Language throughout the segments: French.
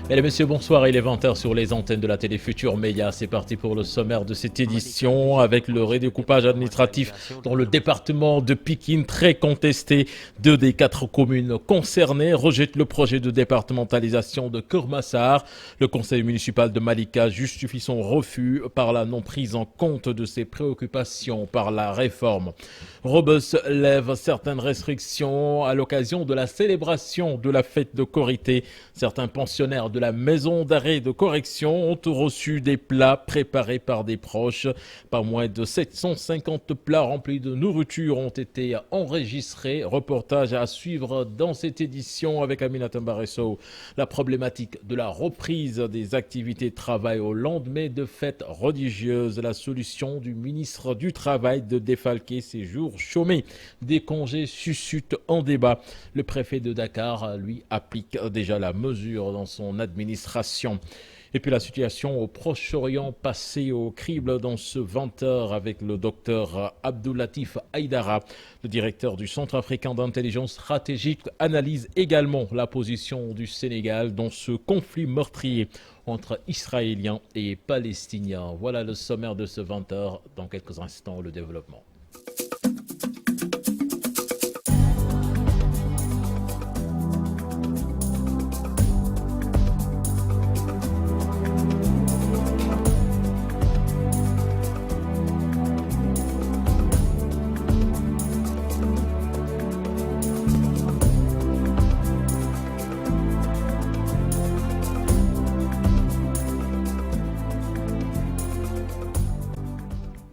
Mesdames et messieurs, bonsoir. Il est 20h sur les antennes de la télé Futur Média. C'est parti pour le sommaire de cette édition avec le redécoupage administratif dans le département de Pikine, très contesté. 2 des 4 communes concernées rejettent le projet de départementalisation de Keur Massar. Le conseil municipal de Malika justifie son refus par la non prise en compte de ses préoccupations par la réforme. Rebus lève certaines restrictions à l'occasion de la célébration de la fête de Korité. Certains pensionnaires de la maison d'arrêt de correction ont reçu des plats préparés par des proches. Pas moins de 750 plats remplis de nourriture ont été enregistrés. Reportage à suivre dans cette édition avec Aminata Mbaresso. La problématique de la reprise des activités de travail au lendemain de fêtes religieuses. La solution du ministre du Travail de défalquer ces jours chômés. Des congés suscitent en débat. Le préfet de Dakar, lui, applique déjà la mesure dans son administration. Et puis la situation au Proche-Orient passée au crible dans ce 20h avec le docteur Abdoulatif Haïdara. Le directeur du Centre africain d'intelligence stratégique analyse également la position du Sénégal dans ce conflit meurtrier entre Israéliens et Palestiniens. Voilà le sommaire de ce 20h. Dans quelques instants, le développement.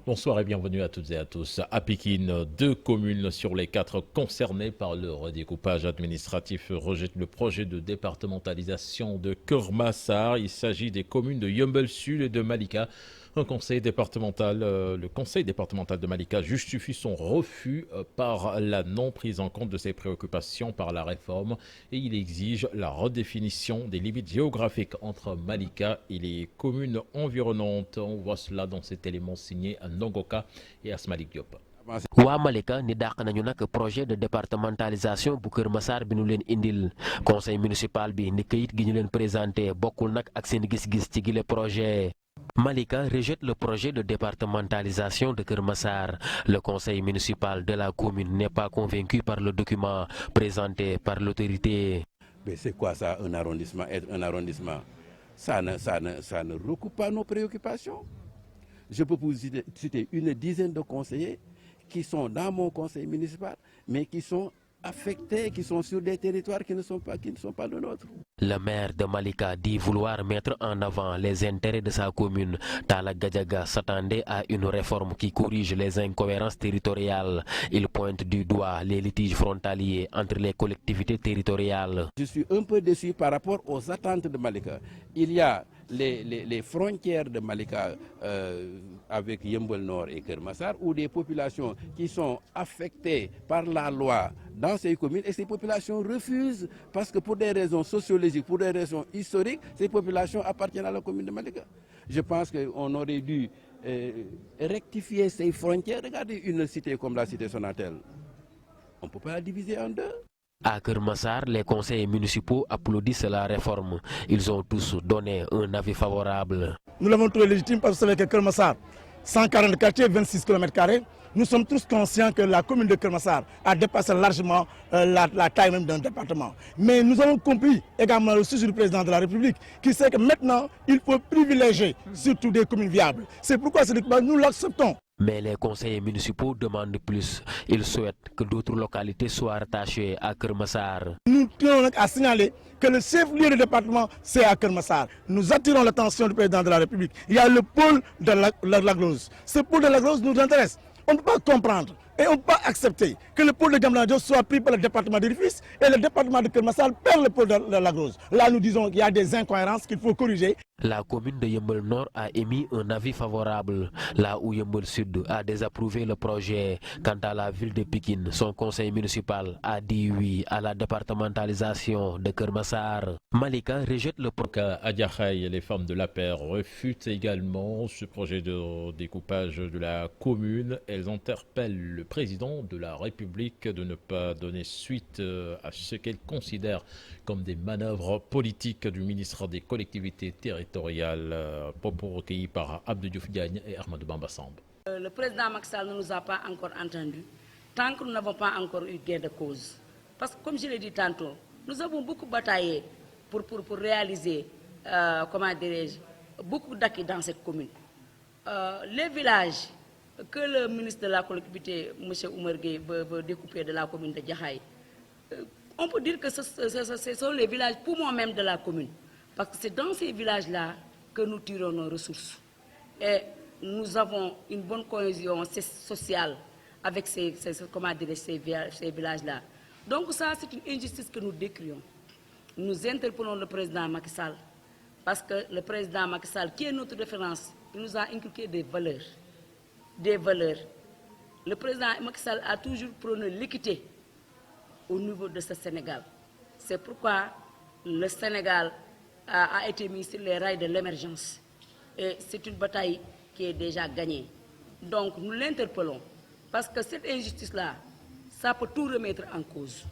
Bonsoir et bienvenue à toutes et à tous. À Pikine, 2 communes sur les 4 concernées par le redécoupage administratif rejettent le projet de départementalisation de Keur Massar. Il s'agit des communes de Yeumbeul Sud et de Malika. Le conseil départemental de Malika justifie son refus par la non prise en compte de ses préoccupations par la réforme et il exige la redéfinition des limites géographiques entre Malika et les communes environnantes. On voit cela dans cet élément signé à Nongoka et à Asmalik Diop. Waa Malika ni dàq nañu nag projet de départementalisation bu Keur Massar bi ñu leen indil conseil municipal bi ni këyit gi ñu leen présenté bokkul nag ak seen gis-gis ci gile projet. Malika rejette le projet de départementalisation de Keur Massar. Le conseil municipal de la commune n'est pas convaincu par le document présenté par l'autorité. Mais c'est quoi ça, un arrondissement? Être un arrondissement, ça ne recoupe pas nos préoccupations. Je peux vous citer une dizaine de conseillers qui sont dans mon conseil municipal, mais qui sont affectés, qui sont sur des territoires qui ne sont pas le nôtre. Le maire de Malika dit vouloir mettre en avant les intérêts de sa commune. Talla Gadiaga s'attendait à une réforme qui corrige les incohérences territoriales. Il pointe du doigt les litiges frontaliers entre les collectivités territoriales. Je suis un peu déçu par rapport aux attentes de Malika. Il y a les frontières de Malika avec Yeumbeul Nord et Keur Massar, où des populations qui sont affectées par la loi dans ces communes, et ces populations refusent parce que pour des raisons sociologiques, pour des raisons historiques, ces populations appartiennent à la commune de Malika. Je pense qu'on aurait dû rectifier ces frontières. Regardez une cité comme la cité Sonatel. On ne peut pas la diviser en 2. À Keur Massar, les conseillers municipaux applaudissent la réforme. Ils ont tous donné un avis favorable. Nous l'avons trouvé légitime parce que vous savez que Keur Massar, 140 quartiers, 26 km², nous sommes tous conscients que la commune de Keur Massar a dépassé largement la taille même d'un département. Mais nous avons compris également le sujet du président de la République qui sait que maintenant, il faut privilégier surtout des communes viables. C'est pourquoi nous l'acceptons. Mais les conseillers municipaux demandent plus. Ils souhaitent que d'autres localités soient rattachées à Keur Massar. Nous tenons à signaler que le chef-lieu du département, c'est à Keur Massar. Nous attirons l'attention du président de la République. Il y a le pôle de l'Agrose. Ce pôle de l'Agrose nous intéresse. On ne peut pas comprendre et on ne peut pas accepter que le pôle de Gamlandio soit pris par le département de Rufisque et le département de Keur Massar perd le pôle de l'Agrose. Là, nous disons qu'il y a des incohérences qu'il faut corriger. La commune de Yeumbeul Nord a émis un avis favorable, là où Yeumbeul Sud a désapprouvé le projet. Quant à la ville de Pikine, son conseil municipal a dit oui à la départementalisation de Keur Massar. Malika rejette le projet. À Diakhaï, les femmes de l'APR refutent également ce projet de découpage de la commune. Elles interpellent le président de la République de ne pas donner suite à ce qu'elles considèrent comme des manœuvres politiques du ministre des collectivités territoriales. Propos recueillis par Abdou Diouf Diagne et Ahmadou Bamba Samb. Le président Macky Sall ne nous a pas encore entendus tant que nous n'avons pas encore eu gain de cause. Parce que comme je l'ai dit tantôt, nous avons beaucoup bataillé pour réaliser, comment dirais-je, beaucoup d'acquis dans cette commune. Les villages que le ministre de la collectivité, M. Oumar Gueye, veut découper de la commune de Diakhaï, on peut dire que ce sont les villages poumons même de la commune. Parce que c'est dans ces villages-là que nous tirons nos ressources. Et nous avons une bonne cohésion sociale avec ces villages-là. Donc ça, c'est une injustice que nous décrions. Nous interpellons le président Macky Sall, parce que le président Macky Sall, qui est notre référence, il nous a inculqué des valeurs. Des valeurs. Le président Macky Sall a toujours prôné l'équité au niveau de ce Sénégal. C'est pourquoi le Sénégal a été mis sur les rails de l'émergence. Et c'est une bataille qui est déjà gagnée. Donc nous l'interpellons, parce que cette injustice-là, ça peut tout remettre en cause.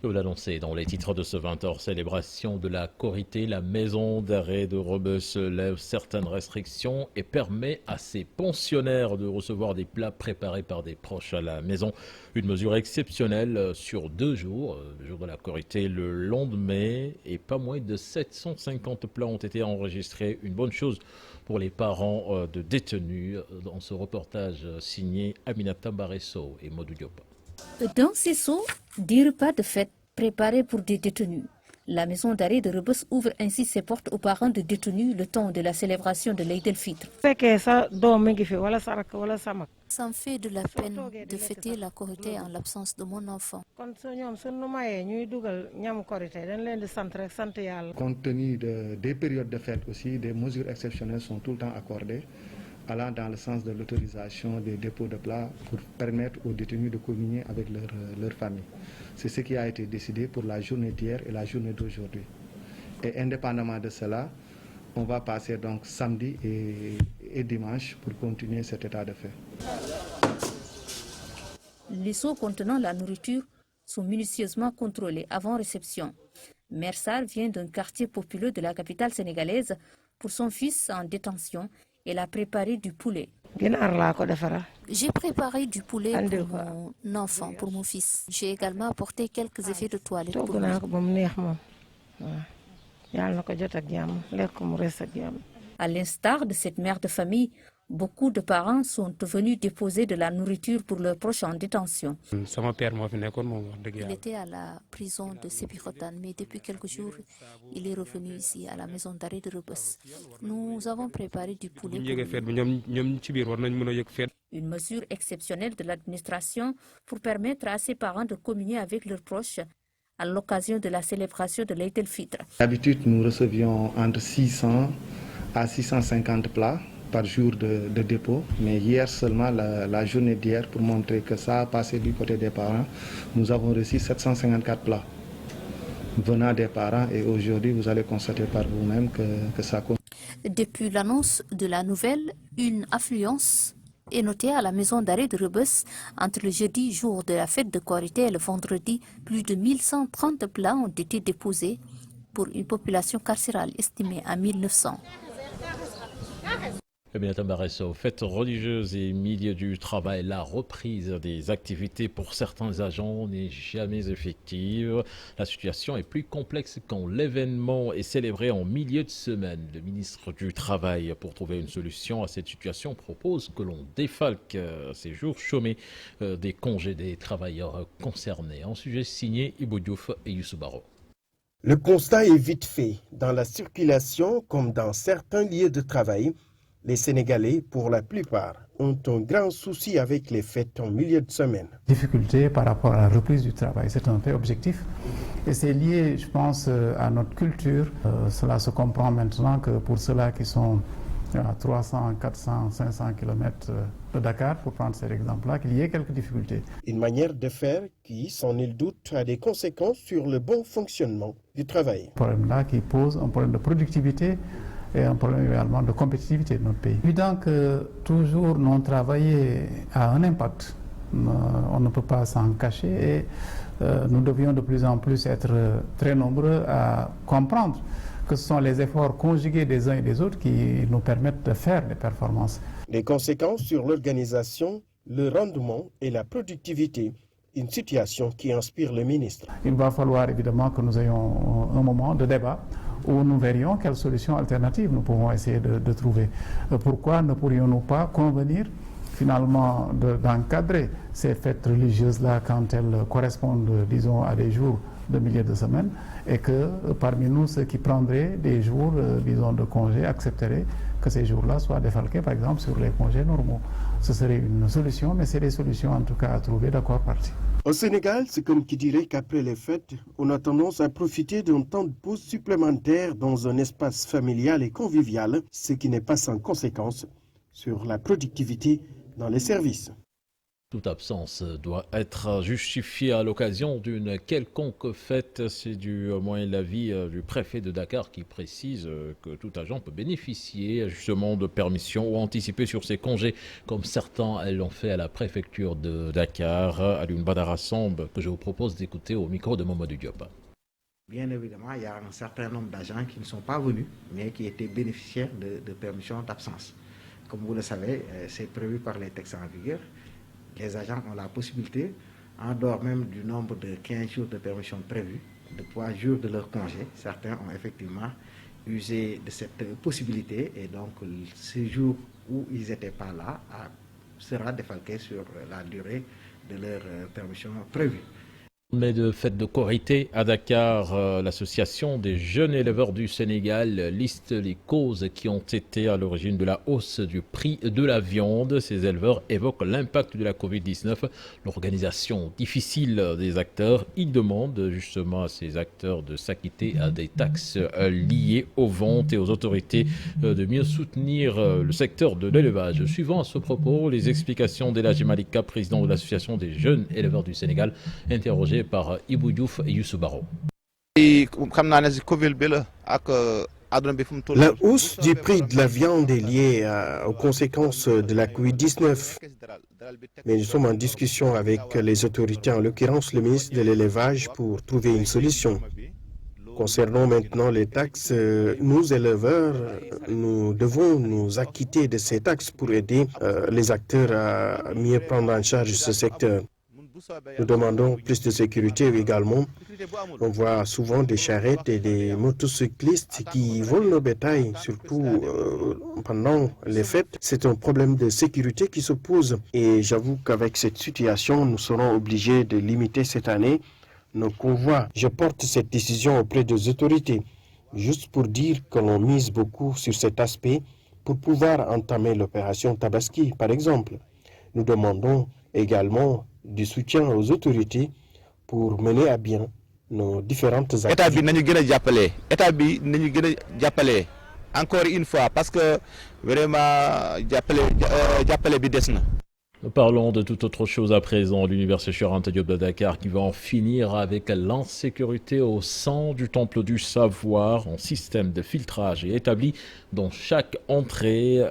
Je vous l'annoncer dans les titres de ce 20h, célébration de la Korité, la maison d'arrêt de Rebeuss lève certaines restrictions et permet à ses pensionnaires de recevoir des plats préparés par des proches à la maison. Une mesure exceptionnelle sur 2 jours, le jour de la Korité, le lendemain, et pas moins de 750 plats ont été enregistrés. Une bonne chose pour les parents de détenus, dans ce reportage signé Aminata Baresso et Modou Diop. Dans ces seaux, des repas de fête préparés pour des détenus. La maison d'arrêt de Rebeuss ouvre ainsi ses portes aux parents de détenus le temps de la célébration de l'Aïd el-Fitr. Ça me fait de la peine de fêter la Korité en l'absence de mon enfant. Compte tenu des périodes de fête aussi, des mesures exceptionnelles sont tout le temps accordées, allant dans le sens de l'autorisation des dépôts de plats pour permettre aux détenus de communier avec leur famille. C'est ce qui a été décidé pour la journée d'hier et la journée d'aujourd'hui. Et indépendamment de cela, on va passer donc samedi et dimanche pour continuer cet état de fait. Les seaux contenant la nourriture sont minutieusement contrôlés avant réception. Mersar vient d'un quartier populeux de la capitale sénégalaise. Pour son fils en détention, elle a préparé du poulet. J'ai préparé du poulet pour mon enfant, pour mon fils. J'ai également apporté quelques effets de toilette pour lui. À l'instar de cette mère de famille, beaucoup de parents sont venus déposer de la nourriture pour leurs proches en détention. Il était à la prison de Sébikotane, mais depuis quelques jours, il est revenu ici, à la maison d'arrêt de Rebeuss. Nous avons préparé du poulet pour lui. Une mesure exceptionnelle de l'administration pour permettre à ses parents de communier avec leurs proches à l'occasion de la célébration de l'Aïd el-Fitr. D'habitude, nous recevions entre 600 à 650 plats par jour de dépôt, mais hier seulement, la journée d'hier, pour montrer que ça a passé du côté des parents, nous avons reçu 754 plats venant des parents, et aujourd'hui vous allez constater par vous-même que ça compte. Depuis l'annonce de la nouvelle, une affluence est notée à la maison d'arrêt de Rebeuss. Entre le jeudi, jour de la fête de Korité, et le vendredi, plus de 1130 plats ont été déposés pour une population carcérale estimée à 1900. Aminata Baresso, fêtes religieuses et milieu du travail, la reprise des activités pour certains agents n'est jamais effective. La situation est plus complexe quand l'événement est célébré en milieu de semaine. Le ministre du Travail, pour trouver une solution à cette situation, propose que l'on défalque ces jours chômés des congés des travailleurs concernés. Un sujet signé Ibou Diouf et Youssou Baro. Le constat est vite fait. Dans la circulation, comme dans certains lieux de travail, Les Sénégalais, pour la plupart, ont un grand souci avec les fêtes en milieu de semaine. Difficulté par rapport à la reprise du travail, c'est un fait objectif. Et c'est lié, je pense, à notre culture. Cela se comprend maintenant que pour ceux-là qui sont à 300, 400, 500 km de Dakar, pour prendre cet exemple-là, qu'il y ait quelques difficultés. Une manière de faire qui, sans nul doute, a des conséquences sur le bon fonctionnement du travail. Un problème-là qui pose un problème de productivité et un problème également de compétitivité de notre pays. Évident que toujours non travailler a un impact. On ne peut pas s'en cacher et nous devions de plus en plus être très nombreux à comprendre que ce sont les efforts conjugués des uns et des autres qui nous permettent de faire des performances. Les conséquences sur l'organisation, le rendement et la productivité, une situation qui inspire le ministre. Il va falloir évidemment que nous ayons un moment de débat où nous verrions quelles solutions alternatives nous pouvons essayer de trouver. Pourquoi ne pourrions-nous pas convenir finalement d'encadrer ces fêtes religieuses-là quand elles correspondent, disons, à des jours de milieu de semaine, et que parmi nous, ceux qui prendraient des jours, disons, de congé, accepteraient que ces jours-là soient défalqués, par exemple, sur les congés normaux. Ce serait une solution, mais c'est des solutions en tout cas à trouver d'accord parti. Au Sénégal, c'est comme qui dirait qu'après les fêtes, on a tendance à profiter d'un temps de pause supplémentaire dans un espace familial et convivial, ce qui n'est pas sans conséquence sur la productivité dans les services. Toute absence doit être justifiée à l'occasion d'une quelconque fête. C'est du moins l'avis du préfet de Dakar qui précise que tout agent peut bénéficier justement de permission ou anticiper sur ses congés, comme certains l'ont fait à la préfecture de Dakar. Alioune Badara Samb, que je vous propose d'écouter au micro de Mamadou Diop. Bien évidemment, il y a un certain nombre d'agents qui ne sont pas venus, mais qui étaient bénéficiaires de permission d'absence. Comme vous le savez, c'est prévu par les textes en vigueur. Les agents ont la possibilité, en dehors même du nombre de 15 jours de permission prévus, de pouvoir jouir de leur congé. Certains ont effectivement usé de cette possibilité et donc ce jour où ils n'étaient pas là sera défalqué sur la durée de leur permission prévue. Mais de fête de Korité à Dakar, l'association des jeunes éleveurs du Sénégal liste les causes qui ont été à l'origine de la hausse du prix de la viande. Ces éleveurs évoquent l'impact de la Covid-19, l'organisation difficile des acteurs. Ils demandent justement à ces acteurs de s'acquitter à des taxes liées aux ventes et aux autorités de mieux soutenir le secteur de l'élevage. Suivant à ce propos, les explications d'Elhadji Malika, président de l'association des jeunes éleveurs du Sénégal, interrogé par Ibou Diouf et Youssou Baro. La hausse du prix de la viande est liée aux conséquences de la Covid-19. Mais nous sommes en discussion avec les autorités, en l'occurrence le ministre de l'élevage, pour trouver une solution. Concernant maintenant les taxes, nous éleveurs, nous devons nous acquitter de ces taxes pour aider les acteurs à mieux prendre en charge ce secteur. Nous demandons plus de sécurité également. On voit souvent des charrettes et des motocyclistes qui volent nos bétails, surtout pendant les fêtes. C'est un problème de sécurité qui se pose. Et j'avoue qu'avec cette situation, nous serons obligés de limiter cette année nos convois. Je porte cette décision auprès des autorités, juste pour dire que l'on mise beaucoup sur cet aspect pour pouvoir entamer l'opération Tabaski, par exemple. Nous demandons également du soutien aux autorités pour mener à bien nos différentes activités. Encore une fois, parce que vraiment, Parlons de toute autre chose à présent. L'université Cheikh Anta Diop de Dakar qui va en finir avec l'insécurité au sein du temple du savoir. Un système de filtrage est établi dans chaque entrée.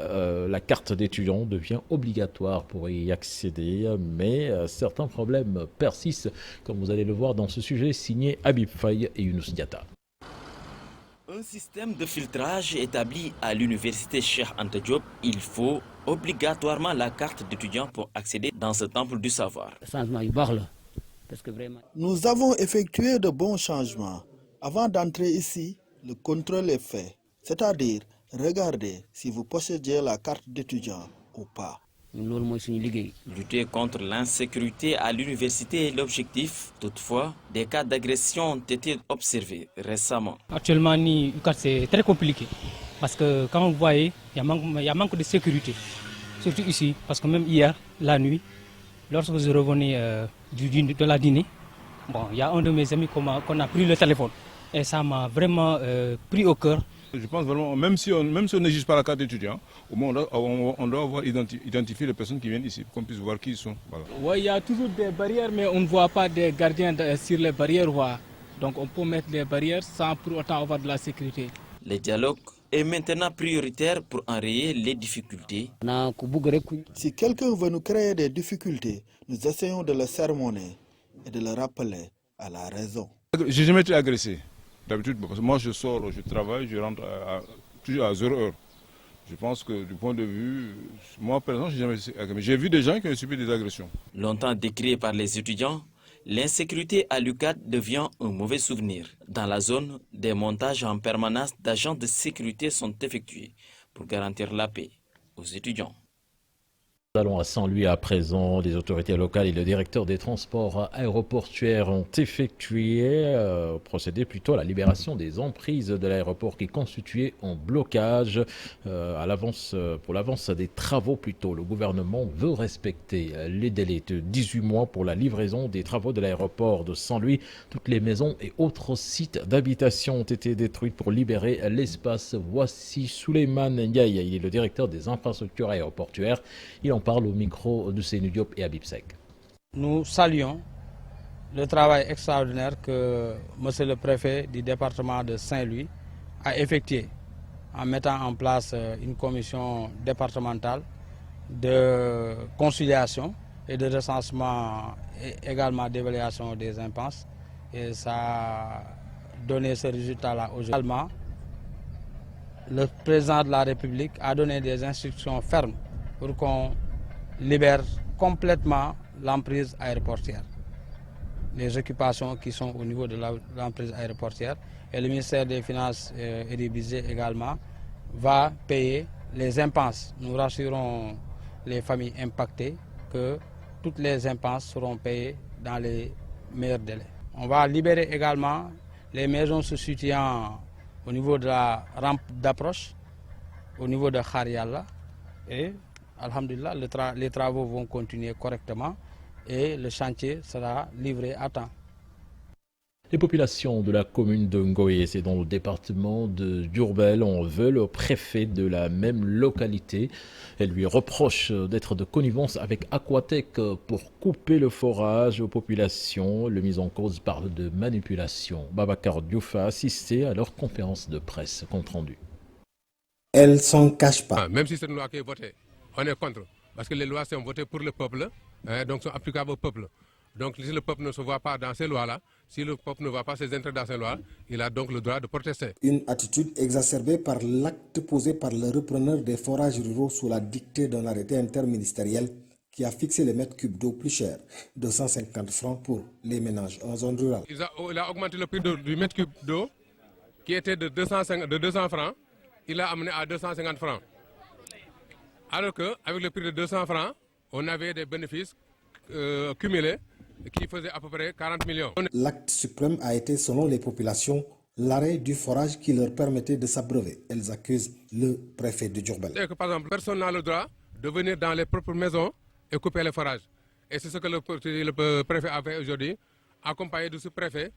La carte d'étudiant devient obligatoire pour y accéder, mais certains problèmes persistent, comme vous allez le voir dans ce sujet signé Habib Faye et Younous Diatta. Un système de filtrage établi à l'université Cheikh Anta Diop, il faut obligatoirement la carte d'étudiant pour accéder dans ce temple du savoir. Nous avons effectué de bons changements. Avant d'entrer ici, le contrôle est fait, c'est-à-dire regardez si vous possédez la carte d'étudiant ou pas. Lutter contre l'insécurité à l'université est l'objectif. Toutefois, des cas d'agression ont été observés récemment. Actuellement, c'est très compliqué. Parce que quand vous voyez, il y a manque de sécurité, surtout ici, parce que même hier, la nuit, lorsque je revenais de la dîner, bon, il y a un de mes amis qu'on a pris le téléphone et ça m'a vraiment pris au cœur. Je pense vraiment, même si on ne juge pas la carte d'étudiant, au moins on doit avoir identifié les personnes qui viennent ici, pour qu'on puisse voir qui ils sont. Voilà. Ouais, il y a toujours des barrières, mais on ne voit pas des gardiens sur les barrières. Donc on peut mettre des barrières sans pour autant avoir de la sécurité. Le dialogue est maintenant prioritaire pour enrayer les difficultés. Si quelqu'un veut nous créer des difficultés, nous essayons de le sermonner et de le rappeler à la raison. J'ai jamais été agressé. D'habitude, parce que moi je sors, je travaille, je rentre toujours à 0 heure. Je pense que du point de vue, moi personnellement, j'ai vu des gens qui ont subi des agressions. Longtemps décrié par les étudiants, l'insécurité à l'UCAD devient un mauvais souvenir. Dans la zone, des montages en permanence d'agents de sécurité sont effectués pour garantir la paix aux étudiants. Nous allons à Saint-Louis à présent. Les autorités locales et le directeur des transports aéroportuaires ont procédé plutôt à la libération des emprises de l'aéroport qui constituaient en blocage pour l'avance des travaux plutôt. Le gouvernement veut respecter les délais de 18 mois pour la livraison des travaux de l'aéroport de Saint-Louis. Toutes les maisons et autres sites d'habitation ont été détruits pour libérer l'espace. Voici Souleymane Ndiaye, il est le directeur des infrastructures aéroportuaires. Il en parle au micro de Seynou Diop et Habib Seck. Nous saluons le travail extraordinaire que monsieur le préfet du département de Saint-Louis a effectué en mettant en place une commission départementale de conciliation et de recensement et également d'évaluation des impenses. Et ça a donné ce résultat-là aujourd'hui. Le président de la République a donné des instructions fermes pour qu'on libère complètement l'emprise aéroportière. Les occupations qui sont au niveau de l'emprise aéroportière et le ministère des Finances et du Budget également va payer les impenses. Nous rassurons les familles impactées que toutes les impenses seront payées dans les meilleurs délais. On va libérer également les maisons se situant au niveau de la rampe d'approche, au niveau de Khariala et alhamdulillah, les travaux vont continuer correctement et le chantier sera livré à temps. Les populations de la commune de Ngoé, c'est dans le département de Diourbel, en veulent au préfet de la même localité. Elle lui reproche d'être de connivence avec Aquatec pour couper le forage aux populations. Le mis en cause parle de manipulation. Babacar Diouf a assisté à leur conférence de presse. Compte rendu. Elle s'en cache pas. Même si c'est une loi qui est votée, on est contre. Parce que les lois sont votées pour le peuple, donc sont applicables au peuple. Donc si le peuple ne se voit pas dans ces lois-là, si le peuple ne voit pas ses intérêts dans ces lois, il a donc le droit de protester. Une attitude exacerbée par l'acte posé par le repreneur des forages ruraux sous la dictée d'un arrêté interministériel qui a fixé les mètres cubes d'eau plus chers, 250 francs pour les ménages en zone rurale. Il a augmenté le prix du mètre cube d'eau qui était de 200 francs, il l'a amené à 250 francs. Alors qu'avec le prix de 200 francs, on avait des bénéfices cumulés qui faisaient à peu près 40 millions. L'acte suprême a été, selon les populations, l'arrêt du forage qui leur permettait de s'abreuver. Elles accusent le préfet de Diourbel. Par exemple, personne n'a le droit de venir dans les propres maisons et couper les forages. Et c'est ce que le préfet a fait aujourd'hui, accompagné du sous-préfet.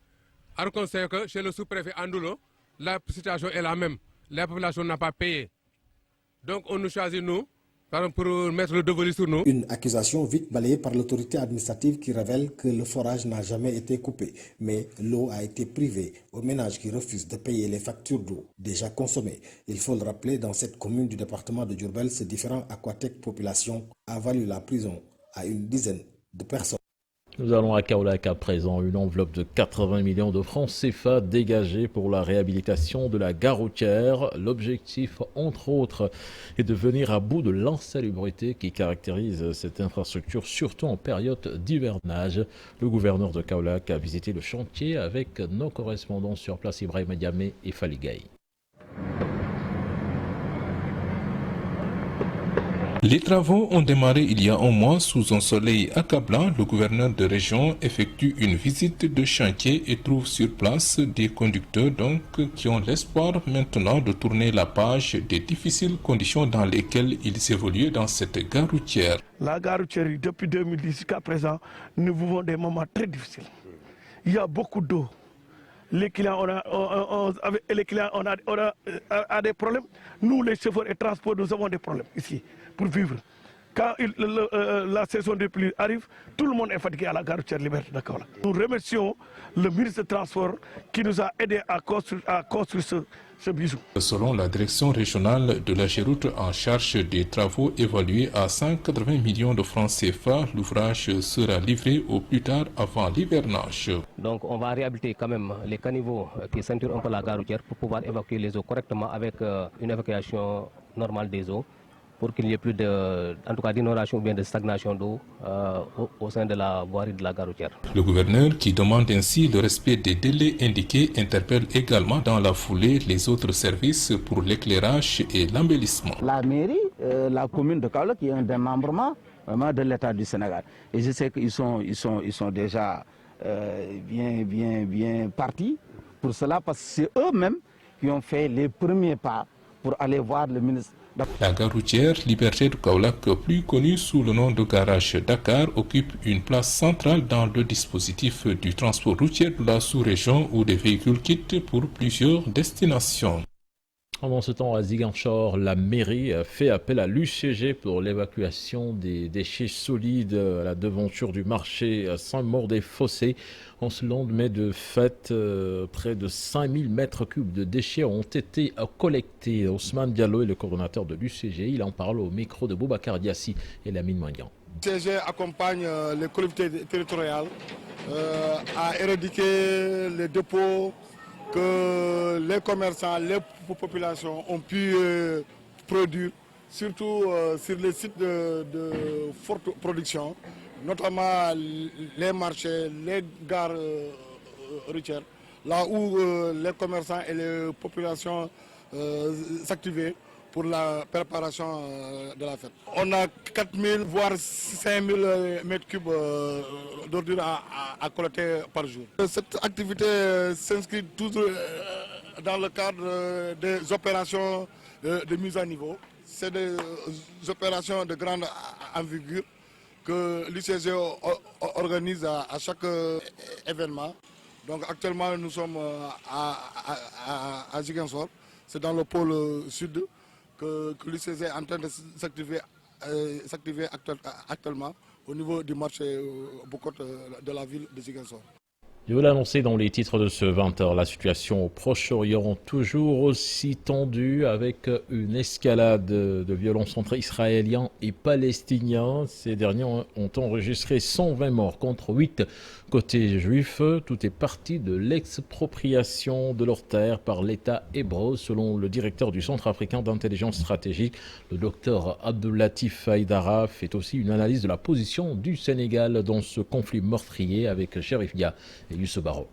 Alors qu'on sait que chez le sous-préfet Andoulo, la situation est la même. La population n'a pas payé. Donc on nous choisit, nous, pour mettre le devoir sur nous. Une accusation vite balayée par l'autorité administrative qui révèle que le forage n'a jamais été coupé, mais l'eau a été privée aux ménages qui refusent de payer les factures d'eau déjà consommées. Il faut le rappeler, dans cette commune du département de Diourbel, ce différent Aquatec population a valu la prison à une dizaine de personnes. Nous allons à Kaolack à présent. Une enveloppe de 80 millions de francs CFA dégagée pour la réhabilitation de la gare routière. L'objectif, entre autres, est de venir à bout de l'insalubrité qui caractérise cette infrastructure, surtout en période d'hivernage. Le gouverneur de Kaolack a visité le chantier avec nos correspondants sur place, Ibrahim Diamé et Fali Gaye. Les travaux ont démarré il y a un mois sous un soleil accablant. Le gouverneur de région effectue une visite de chantier et trouve sur place des conducteurs qui ont l'espoir maintenant de tourner la page des difficiles conditions dans lesquelles ils évoluent dans cette gare routière. La gare routière, depuis 2010 jusqu'à présent, nous vivons des moments très difficiles. Il y a beaucoup d'eau. Les clients ont des problèmes. Nous, les chauffeurs et transports, nous avons des problèmes ici pour vivre. Quand la saison de pluie arrive, tout le monde est fatigué à la gare routière Liberté de Kaolack. Nous remercions le ministre des Transports qui nous a aidés à construire ce bijou. Selon la direction régionale de la Géroute en charge des travaux évalués à 180 millions de francs CFA, l'ouvrage sera livré au plus tard avant l'hivernage. Donc on va réhabiliter quand même les caniveaux qui ceinturent un peu la gare routière pour pouvoir évacuer les eaux correctement avec une évacuation normale des eaux, pour qu'il n'y ait plus d'inondation ou bien de stagnation d'eau au sein de la voirie de la gare routière. Le gouverneur, qui demande ainsi le respect des délais indiqués, interpelle également dans la foulée les autres services pour l'éclairage et l'embellissement. La mairie, la commune de Kaolack, qui est un démembrement de l'État du Sénégal. Et je sais qu'ils sont déjà bien partis pour cela, parce que c'est eux-mêmes qui ont fait les premiers pas pour aller voir le ministre. La gare routière Liberté de Kaolack, plus connue sous le nom de garage Dakar, occupe une place centrale dans le dispositif du transport routier de la sous-région où des véhicules quittent pour plusieurs destinations. Pendant ce temps, à Ziguinchor, la mairie fait appel à l'UCG pour l'évacuation des déchets solides à la devanture du marché Saint-Maur-des-Fossés. En ce lendemain de fête, près de 5000 mètres cubes de déchets ont été collectés. Ousmane Diallo est le coordonnateur de l'UCG. Il en parle au micro de Boubacar Diassi et Lamine Mandian. L'UCG accompagne les collectivités territoriales à éradiquer les dépôts que les commerçants, les populations ont pu produire, surtout sur les sites de forte production, notamment les marchés, les gares routières, là où les commerçants et les populations s'activaient pour la préparation de la fête. On a 4000 voire 5000 mètres cubes d'ordures à collecter par jour. Cette activité s'inscrit toujours dans le cadre des opérations de mise à niveau. C'est des opérations de grande envergure que l'UCG organise à chaque événement. Donc actuellement nous sommes à Ziguinchor, c'est dans le pôle sud que l'UCG est en train de s'activer actuellement au niveau du marché Bokot de la ville de Ziguinchor. Je vous l'annoncer dans les titres de ce 20h, la situation au Proche-Orient toujours aussi tendue avec une escalade de violences entre Israéliens et Palestiniens. Ces derniers ont enregistré 120 morts contre 8 côté juif. Tout est parti de l'expropriation de leurs terres par l'État hébreu, selon le directeur du Centre africain d'intelligence stratégique. Le docteur Abdulatif Haïdara fait aussi une analyse de la position du Sénégal dans ce conflit meurtrier avec Chérif Dia et Youssou Baro.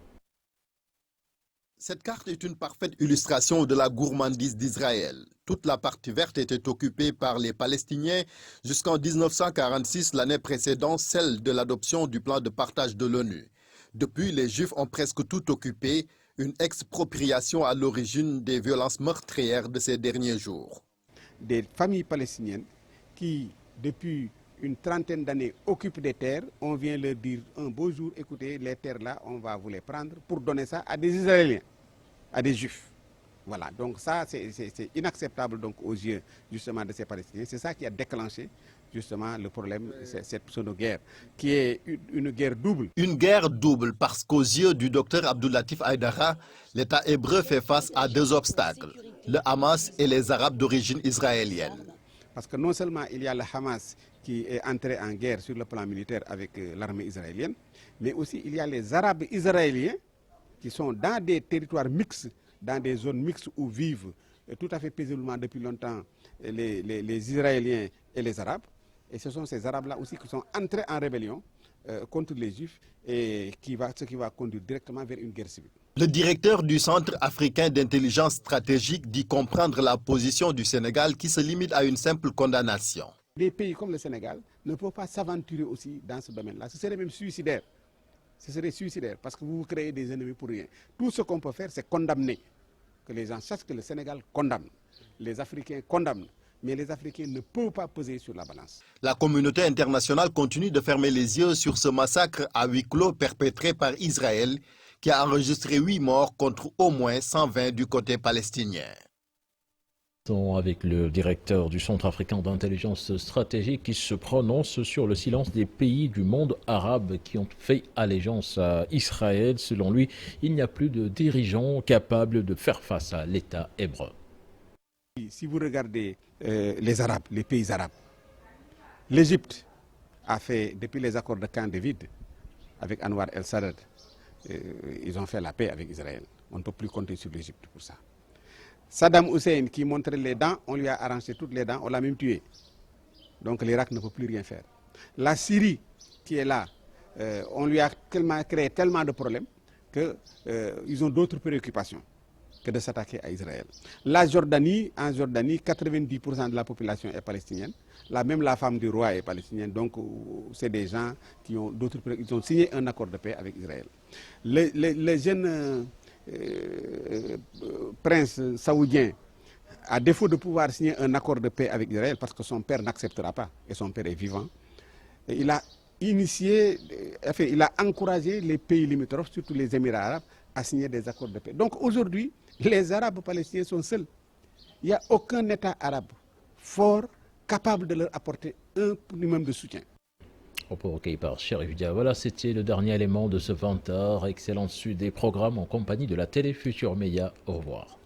Cette carte est une parfaite illustration de la gourmandise d'Israël. Toute la partie verte était occupée par les Palestiniens jusqu'en 1946, l'année précédant celle de l'adoption du plan de partage de l'ONU. Depuis, les Juifs ont presque tout occupé, une expropriation à l'origine des violences meurtrières de ces derniers jours. Des familles palestiniennes qui, depuis une trentaine d'années, occupent des terres, on vient leur dire un beau jour, écoutez, les terres là, on va vous les prendre pour donner ça à des Israéliens, à des Juifs. Voilà, donc ça c'est inacceptable donc aux yeux justement de ces Palestiniens. C'est ça qui a déclenché justement le problème, cette pseudo-guerre, qui est une guerre double. Une guerre double parce qu'aux yeux du docteur Abdulatif Haïdara, l'État hébreu fait face à deux obstacles, le Hamas et les Arabes d'origine israélienne. Parce que non seulement il y a le Hamas qui est entré en guerre sur le plan militaire avec l'armée israélienne, mais aussi il y a les Arabes israéliens qui sont dans des territoires mixtes, dans des zones mixtes où vivent tout à fait paisiblement depuis longtemps les Israéliens et les Arabes. Et ce sont ces Arabes-là aussi qui sont entrés en rébellion contre les Juifs et ce qui va conduire directement vers une guerre civile. Le directeur du Centre africain d'intelligence stratégique dit comprendre la position du Sénégal qui se limite à une simple condamnation. Des pays comme le Sénégal ne peuvent pas s'aventurer aussi dans ce domaine-là. Ce serait même suicidaire. Ce serait suicidaire parce que vous vous créez des ennemis pour rien. Tout ce qu'on peut faire, c'est condamner. Que les gens sachent que le Sénégal condamne. Les Africains condamnent. Mais les Africains ne peuvent pas peser sur la balance. La communauté internationale continue de fermer les yeux sur ce massacre à huis clos perpétré par Israël, qui a enregistré 8 morts contre au moins 120 du côté palestinien. Avec le directeur du Centre africain d'intelligence stratégique qui se prononce sur le silence des pays du monde arabe qui ont fait allégeance à Israël. Selon lui, il n'y a plus de dirigeants capables de faire face à l'État hébreu. Si vous regardez les Arabes, les pays arabes, l'Égypte a fait, depuis les accords de Camp David avec Anwar el-Sadat, ils ont fait la paix avec Israël. On ne peut plus compter sur l'Égypte pour ça. Saddam Hussein qui montrait les dents, on lui a arraché toutes les dents, on l'a même tué. Donc l'Irak ne peut plus rien faire. La Syrie qui est là, on lui a créé tellement de problèmes qu'ils ont d'autres préoccupations que de s'attaquer à Israël. La Jordanie, en Jordanie, 90% de la population est palestinienne. Là même la femme du roi est palestinienne. Donc c'est des gens qui ont d'autres préoccupations. Ils ont signé un accord de paix avec Israël. Les jeunes prince saoudien, à défaut de pouvoir signer un accord de paix avec Israël, parce que son père n'acceptera pas, et son père est vivant, il a initié, enfin, il a encouragé les pays limitrophes, surtout les Émirats arabes, à signer des accords de paix. Donc aujourd'hui, les Arabes palestiniens sont seuls. Il n'y a aucun État arabe fort capable de leur apporter un minimum de soutien. Reporté par Chérif Dia. Voilà, c'était le dernier élément de ce 20h. Excellente suite des programmes en compagnie de la télé Futur Média. Au revoir.